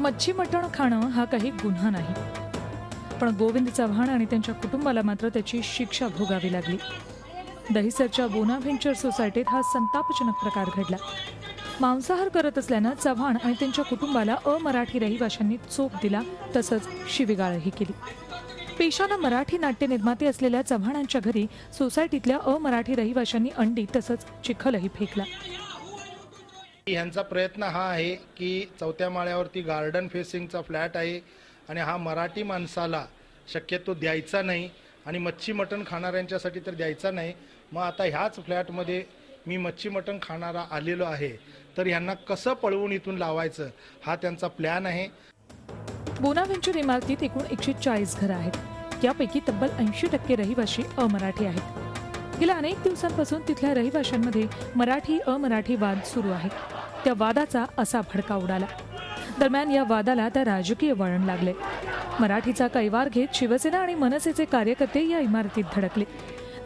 मच्छी मटण खाणं हा काही गुन्हा नाही, पण गोविंद चव्हाण आणि त्यांच्या कुटुंबाला मात्र त्याची शिक्षा भोगावी लागली। दहिसरच्या बोनाव्हेंचर सोसायटीत हा संतापजनक प्रकार घडला। मांसाहार करत असल्यानं चव्हाण आणि त्यांच्या कुटुंबाला अमराठी रहिवाशांनी चोप दिला, तसंच शिवीगाळही केली। पेशानं मराठी नाट्य निर्माते असलेल्या चव्हाणांच्या घरी सोसायटीतल्या अमराठी रहिवाशांनी अंडी तसंच चिखलही फेकला। यांचा प्रयत्न हा आहे की चौथ्या माळ्यावरती गार्डन फेसिंगचा फ्लॅट आहे आणि हा मराठी माणसाला शक्यतो द्यायचा नाही आणि मच्छी मटण खाणाऱ्यांच्यासाठी तर द्यायचा नाही। मग आता ह्याच फ्लॅटमध्ये मी मच्छी मटण खाणारा आलेलो आहे, तर यांना कसं पळवून इथून लावायचं हा त्यांचा प्लॅन आहे। बोनाव्हेंचर इमारतीत एकूण 140 घरं आहेत। यापैकी तब्बल 80% रहिवाशी अमराठी आहेत। गेल्या अनेक दिवसांपासून तिथल्या रहिवाशांमध्ये मराठी अमराठी वाद सुरू आहे। त्या वादाचा असा भडका उडाला। दरम्यान या वादाला आता राजकीय वळण लागले। मराठीचा कैवार घेत शिवसेना आणि मनसेचे कार्यकर्ते या इमारतीत धडकले।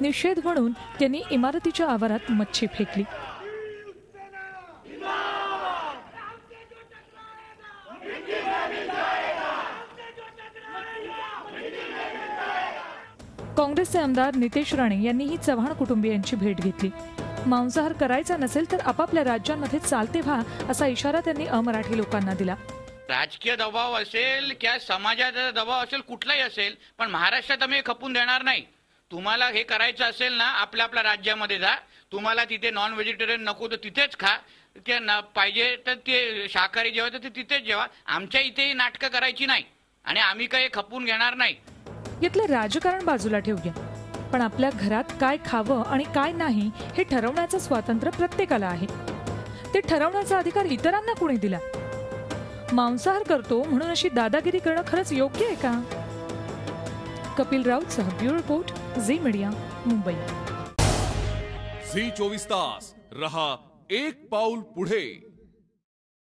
निषेध म्हणून त्यांनी इमारतीच्या आवारात मच्छी फेकली। काँग्रेसचे आमदार नितेश राणे यांनीही चव्हाण कुटुंबियांची भेट घेतली। मांसाहार करायचा नसेल तर आपापल्या राज्यांमध्ये चालते व्हा असा इशारा त्यांनी अमराठी लोकांना दिला। राजकीय दबाव असेल किंवा समाजाचा दबाव असेल कुठलाही असेल, पण महाराष्ट्रात आम्ही खपून देणार नाही। तुम्हाला हे करायचं असेल ना आपल्या आपल्या राज्यामध्ये जा, तुम्हाला तिथे नॉन व्हेजिटेरियन नको तर तिथेच खा, किंवा पाहिजे तर ते शाकाहारी जेवायचं ते तिथेच जेवा। आमच्या इथेही नाटकं करायची नाही आणि आम्ही काही खपून घेणार नाही। यातलं राजकारण बाजूला ठेवूया, पण आपल्या घरात काय खावं आणि काय नाही हे ठरवण्याचं स्वातंत्र्य प्रत्येकाला आहे। ते ठरवण्याचा अधिकार इतरांना कोणी दिला? मांसाहार करतो म्हणून अशी दादागिरी करणं खरंच योग्य आहे का? कपिल राऊतसह bureau report, Zee media, Mumbai. Zee 24 तास रहा एक पाऊल पुढे।